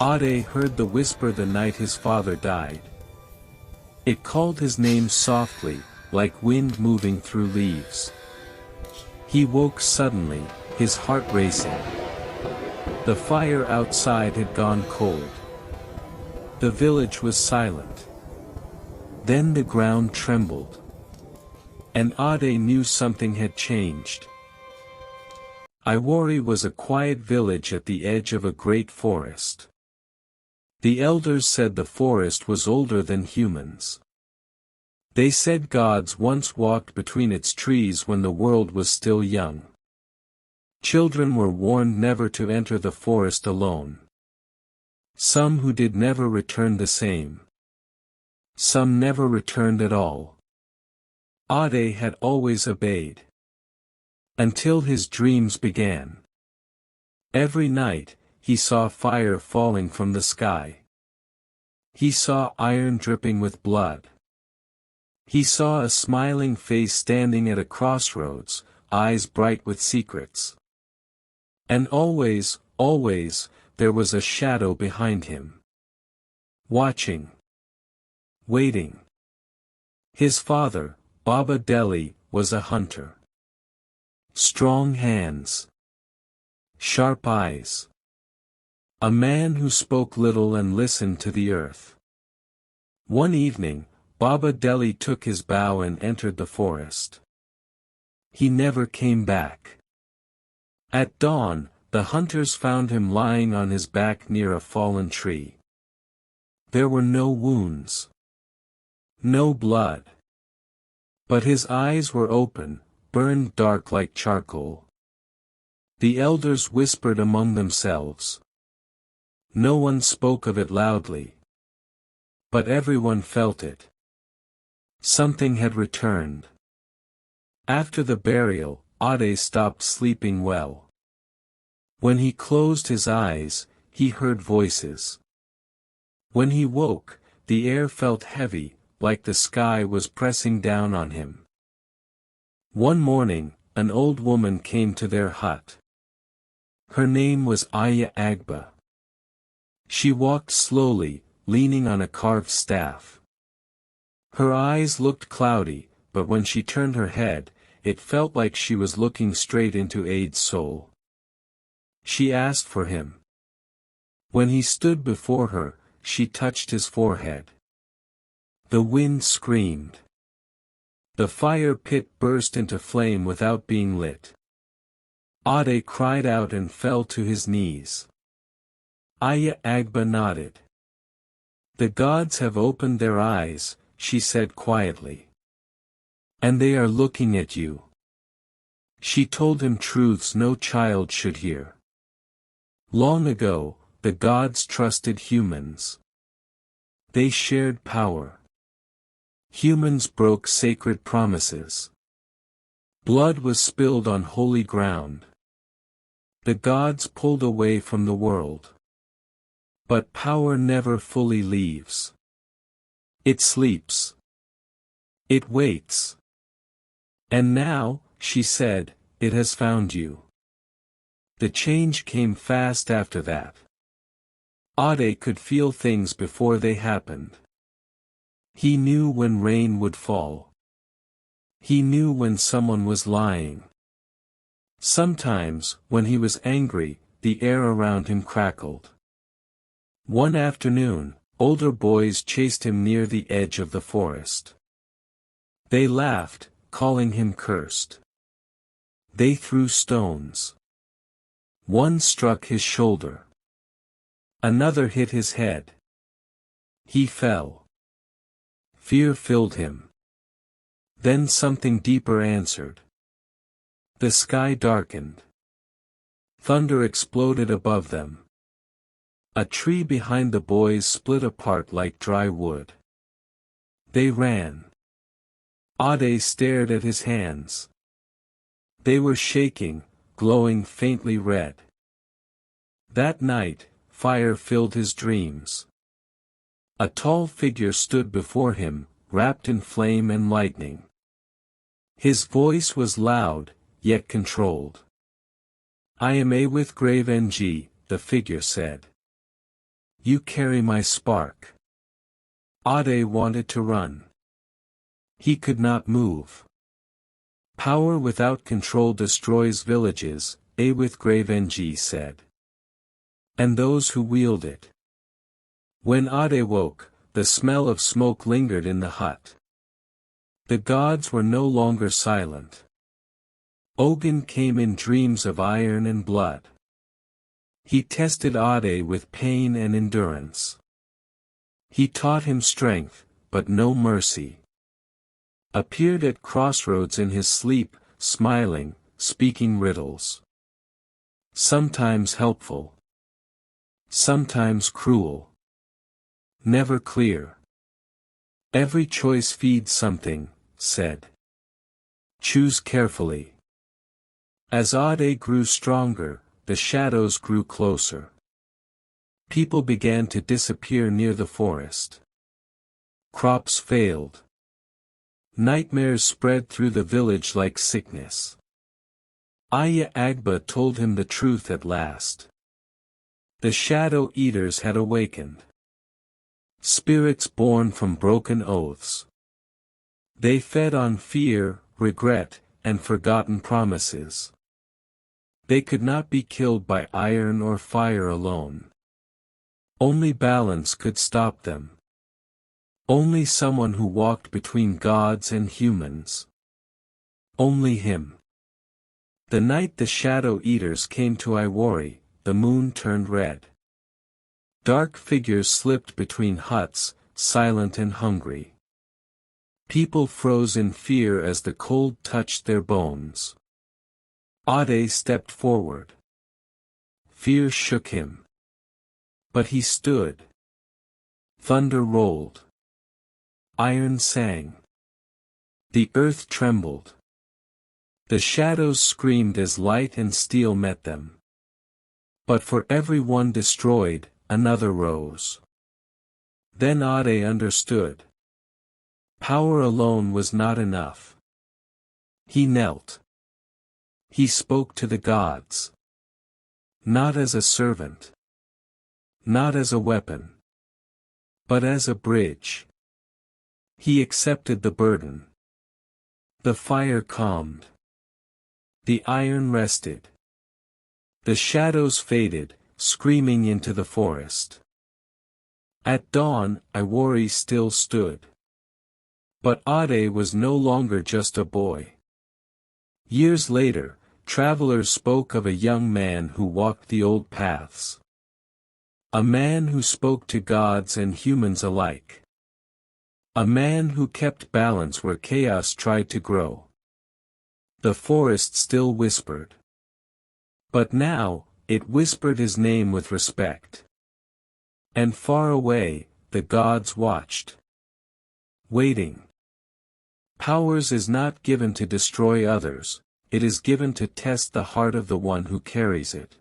Ade heard the whisper the night his father died. It called his name softly, like wind moving through leaves. He woke suddenly, his heart racing. The fire outside had gone cold. The village was silent. Then the ground trembled. And Ade knew something had changed. Iwari was a quiet village at the edge of a great forest. The elders said the forest was older than humans. They said gods once walked between its trees when the world was still young. Children were warned never to enter the forest alone. Some who did never returned the same. Some never returned at all. Ade had always obeyed. Until his dreams began. Every night, he saw fire falling from the sky. He saw iron dripping with blood. He saw a smiling face standing at a crossroads, eyes bright with secrets. And always, always, there was a shadow behind him. Watching. Waiting. His father, Baba Deli, was a hunter. Strong hands. Sharp eyes. A man who spoke little and listened to the earth. One evening, Baba Deli took his bow and entered the forest. He never came back. At dawn, the hunters found him lying on his back near a fallen tree. There were no wounds. No blood. But his eyes were open, burned dark like charcoal. The elders whispered among themselves. No one spoke of it loudly. But everyone felt it. Something had returned. After the burial, Ade stopped sleeping well. When he closed his eyes, he heard voices. When he woke, the air felt heavy, like the sky was pressing down on him. One morning, an old woman came to their hut. Her name was Aya Agba. She walked slowly, leaning on a carved staff. Her eyes looked cloudy, but when she turned her head, it felt like she was looking straight into Ade's soul. She asked for him. When he stood before her, she touched his forehead. The wind screamed. The fire pit burst into flame without being lit. Ade cried out and fell to his knees. Aya Agba nodded. The gods have opened their eyes, she said quietly. And they are looking at you. She told him truths no child should hear. Long ago, the gods trusted humans. They shared power. Humans broke sacred promises. Blood was spilled on holy ground. The gods pulled away from the world. But power never fully leaves. It sleeps. It waits. And now, she said, it has found you. The change came fast after that. Ade could feel things before they happened. He knew when rain would fall. He knew when someone was lying. Sometimes, when he was angry, the air around him crackled. One afternoon, older boys chased him near the edge of the forest. They laughed, calling him cursed. They threw stones. One struck his shoulder. Another hit his head. He fell. Fear filled him. Then something deeper answered. The sky darkened. Thunder exploded above them. A tree behind the boys split apart like dry wood. They ran. Ade stared at his hands. They were shaking, glowing faintly red. That night, fire filled his dreams. A tall figure stood before him, wrapped in flame and lightning. His voice was loud, yet controlled. I am a with grave NG, the figure said. You carry my spark. Ade wanted to run. He could not move. Power without control destroys villages, A with Gravenji said. And those who wield it. When Ade woke, the smell of smoke lingered in the hut. The gods were no longer silent. Ogun came in dreams of iron and blood. He tested Ade with pain and endurance. He taught him strength, but no mercy. Appeared at crossroads in his sleep, smiling, speaking riddles. Sometimes helpful. Sometimes cruel. Never clear. Every choice feeds something, said. Choose carefully. As Ade grew stronger, the shadows grew closer. People began to disappear near the forest. Crops failed. Nightmares spread through the village like sickness. Aya Agba told him the truth at last. The shadow eaters had awakened. Spirits born from broken oaths. They fed on fear, regret, and forgotten promises. They could not be killed by iron or fire alone. Only balance could stop them. Only someone who walked between gods and humans. Only him. The night the shadow eaters came to Iwari, the moon turned red. Dark figures slipped between huts, silent and hungry. People froze in fear as the cold touched their bones. Ade stepped forward. Fear shook him. But he stood. Thunder rolled. Iron sang. The earth trembled. The shadows screamed as light and steel met them. But for every one destroyed, another rose. Then Ade understood. Power alone was not enough. He knelt. He spoke to the gods. Not as a servant. Not as a weapon. But as a bridge. He accepted the burden. The fire calmed. The iron rested. The shadows faded, screaming into the forest. At dawn, Iwari still stood. But Ade was no longer just a boy. Years later, travelers spoke of a young man who walked the old paths. A man who spoke to gods and humans alike. A man who kept balance where chaos tried to grow. The forest still whispered. But now, it whispered his name with respect. And far away, the gods watched. Waiting. Powers is not given to destroy others, it is given to test the heart of the one who carries it.